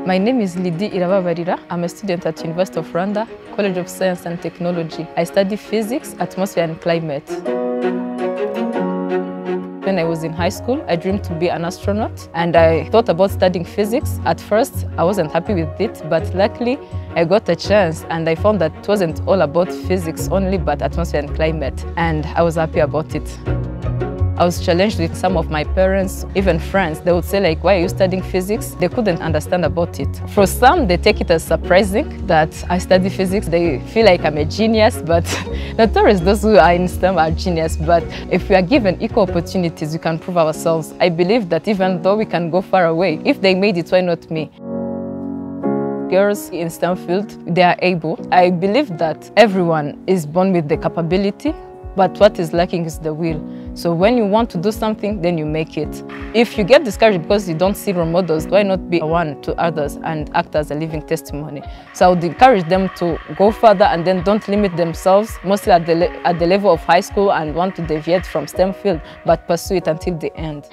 My name is Lydie Irababarira. I'm a student at University of Rwanda, College of Science and Technology. I study physics, atmosphere and climate. When I was in high school, I dreamed to be an astronaut and I thought about studying physics. At first, I wasn't happy with it, but luckily I got a chance and I found that it wasn't all about physics only, but atmosphere and climate, and I was happy about it. I was challenged with some of my parents, even friends. They would say like, why are you studying physics? They couldn't understand about it. For some, they take it as surprising that I study physics. They feel like I'm a genius, but not always those who are in STEM are genius. But if we are given equal opportunities, we can prove ourselves. I believe that even though we can go far away, if they made it, why not me? Girls in STEM field, they are able. I believe that everyone is born with the capability, but what is lacking is the will. So when you want to do something, then you make it. If you get discouraged because you don't see role models, why not be one to others and act as a living testimony? So I would encourage them to go further and then don't limit themselves, mostly at the level of high school and want to deviate from STEM field, but pursue it until the end.